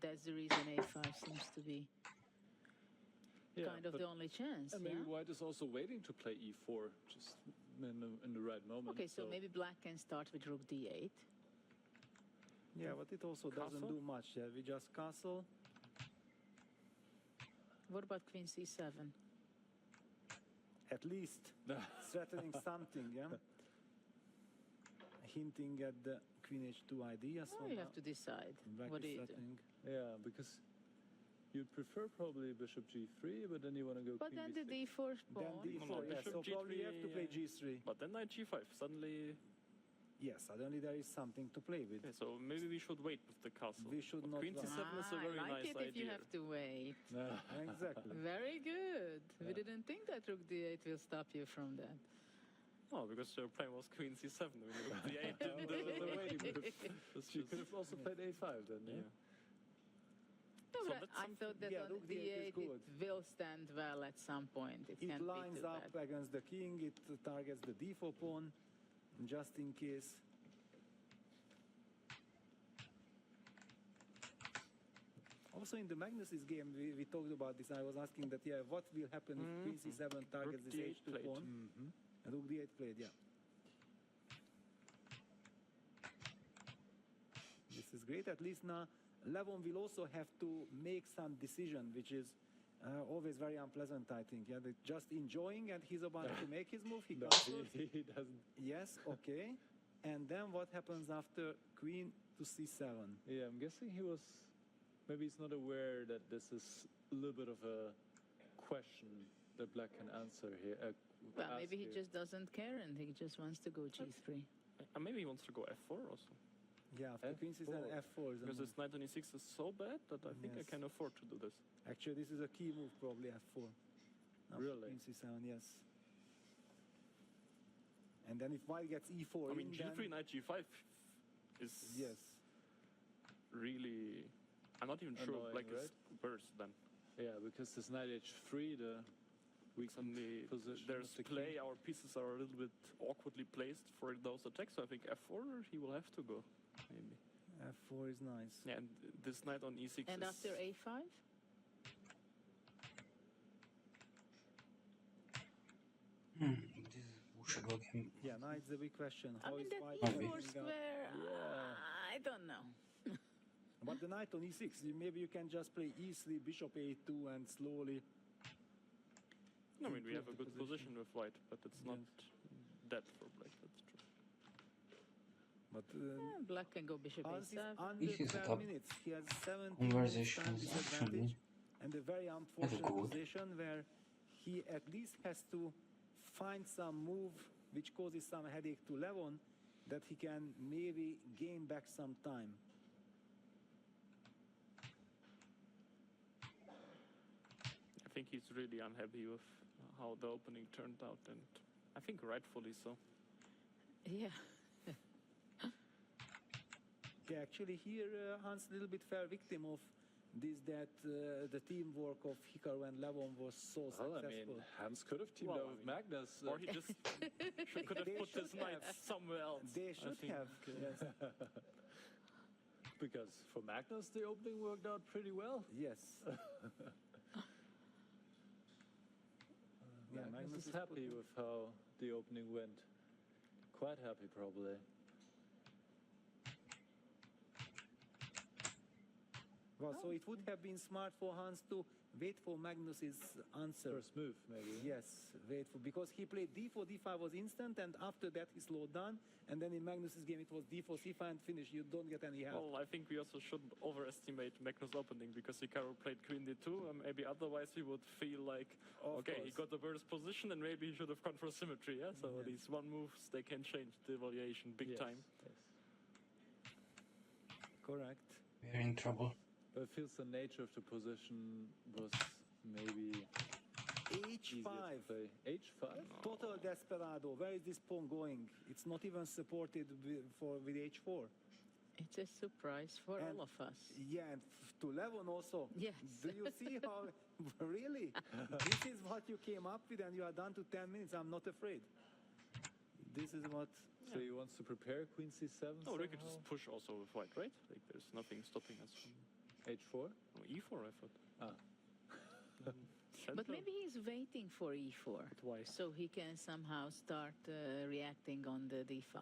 that's the reason a5 seems to be kind of but- the only chance. And maybe Yeah? white is also waiting to play e4, just in the right moment. Okay, so maybe black can start with rook d8. Yeah, but it also doesn't Castle? do much. Yeah, we just castle. What about queen c7? At least threatening something, yeah? Hinting at the queen h2 idea. Oh, So you now have to decide. black What do is you do? threatening. Yeah, because you'd prefer probably bishop g3, but then you want to go But queen then the b6. d4 Then pawn. d4, No, yes. bishop So probably you have to play G3, g3. But then knight g5. Suddenly, Yes, suddenly there is something to play with. okay, so maybe we should wait with the castle. We should But not queen rush. c7 is a I very like nice it idea. if you have to wait. Exactly. Very good. We didn't think that rook d8 will stop you from that. No, because your plan was queen c7. When you rook d8 didn't do The waiting move. It's She just- could have also played a5 then, yeah? yeah. No, So but that's I something- thought that Yeah, on rook d8 is d8 good. it will stand well at some point. It It can't lines be too up bad. against the king. It targets the d4 pawn, just in case. Also in the Magnus's game, we talked about this. I was asking that, yeah, what will happen if queen c7 targets Rook this d8 h2 played. pawn? And rook d8 played, yeah. This is great. At least now Levon will also have to make some decision, which is always very unpleasant, I think. Yeah, they're just enjoying, and he's about to make his move. He No, castles. he doesn't. Yes, okay. And then what happens after queen to c7? Yeah, I'm guessing he was. Maybe he's not aware that this is a little bit of a question that black can answer here. Well, maybe he ask just doesn't care and he just wants to go g3. And maybe he wants to go f4 also. Yeah, after queen c7, F4. f4 is the Because move. this knight on e6 is so bad that I think I Yes. can afford to do this. Actually, this is a key move, probably f4. After Really? Queen c7, yes. And then if white gets e4, I mean, in, then- g3, knight g5 is Yes. really... I'm not even sure Annoying, black is right? worse then. Yeah, because this knight h3, the weak Suddenly position. there's of the play, king. our pieces are a little bit awkwardly placed for those attacks, so I think f4 he will have to go, maybe. f4 is nice. Yeah, and this knight on e6 And is... after a5? This should work him. Yeah, now it's the big question. I How mean, is that white e4 opening up? square, I don't know. But the knight on e6, maybe you can just play e3, bishop a2, and slowly. I mean, we improve have a the good position with white, but it's not that for black, that's true. But Yeah, black can go bishop Hans is a7. under This is a 12 top minutes. He has 17 conversation, minutes time disadvantage, actually. and a very unfortunate good. position where he at least has to find some move which causes some headache to Levon, that he can maybe gain back some time. I think he's really unhappy with how the opening turned out, and I think rightfully so. Yeah. Yeah, actually here Hans a little bit fell victim of this, that the teamwork of Hikaru and Levon was so Well, I successful. mean, Hans could have teamed Well, up I with mean- Magnus. Or he just could have They put his should knight have. somewhere else. They I should think. have. Yes. because for Magnus, the opening worked out pretty well. Yes. Yeah, Magnus is put- happy with how the opening went. Quite happy, probably. Well, so it would have been smart for Hans to wait for Magnus's answer. First move, maybe. Yes, wait for, because he played d4, d5 was instant, and after that he slowed down, and then in Magnus's game it was d4, c5 and finish. You don't get any help. Well, I think we also shouldn't overestimate Magnus' opening because Hikaru played queen d2, and maybe otherwise he would feel like, Of okay, he course. got the worst position and maybe he should have gone for symmetry, yeah? So Yes. these one moves, they can change the evaluation big Yes, time. yes. Correct. We're in trouble. But it feels the nature of the position was maybe easier to h5. play. H5? Total desperado. Where is this pawn going? It's not even supported with h4. It's a surprise for And- all of us. Yeah, and to Levon also. Yes. Do you see how, really? This is what you came up with and you are down to 10 minutes. I'm not afraid. This is what... So he wants to prepare queen c7? No, we could somehow? just push also with white, right? Like there's nothing stopping us from... H4? No, E4, I thought. Ah. But Central. maybe he's waiting for e4. Why? So he can somehow start reacting on the d5.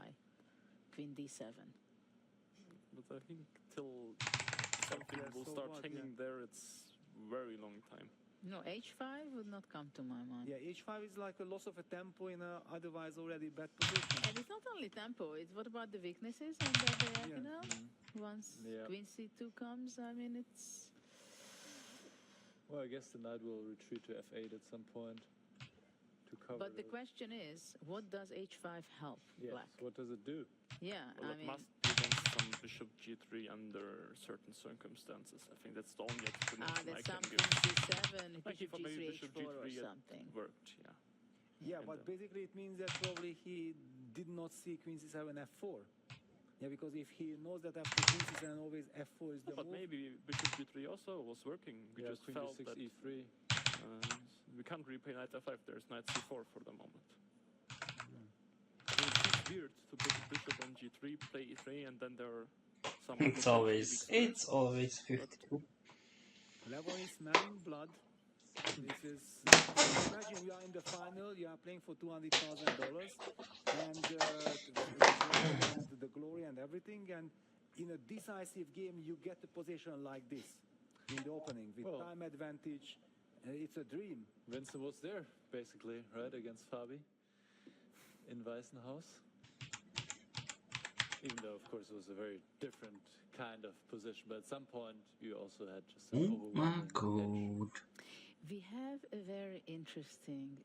Queen d7. But I think till something Yeah, will so start what, hanging there, it's very long time. No, h5 would not come to my mind. Yeah, h5 is like a loss of a tempo in a otherwise already bad position. And it's not only tempo, it's what about the weaknesses on the diagonal? Once Yeah. queen c2 comes, I mean, it's... Well, I guess the knight will retreat to f8 at some point to cover. But the question is, what does h5 help Yes. black? What does it do? Yeah, Well, I it mean... must be against some bishop g3 under certain circumstances. I think that's the only explanation I there's can some give. queen c7, Like bishop if maybe g3, bishop h4 or g3 had something. worked, yeah. Yeah, And, but basically it means that probably he did not see queen c7 f4. Yeah, because if he knows that after queen c7 always f4 is the But move. maybe bishop g3 also was working. We Yeah, just queen felt d6, that e3. we can't replay knight f5. There's knight c4 for the moment. Mm-hmm. It's weird to put the bishop on g3, play e3, and then there are some. It's always 52. Levon is man in blood. This is, imagine you are in the final, you are playing for $200,000 and the glory and everything, and in a decisive game you get a position like this in the opening with Well. time advantage. It's a dream. Vincent was there, basically, right, against Fabi in Weissenhaus. Even though, of course, it was a very different kind of position, but at some point you also had just an Oh my overwhelming edge. god. We have a very interesting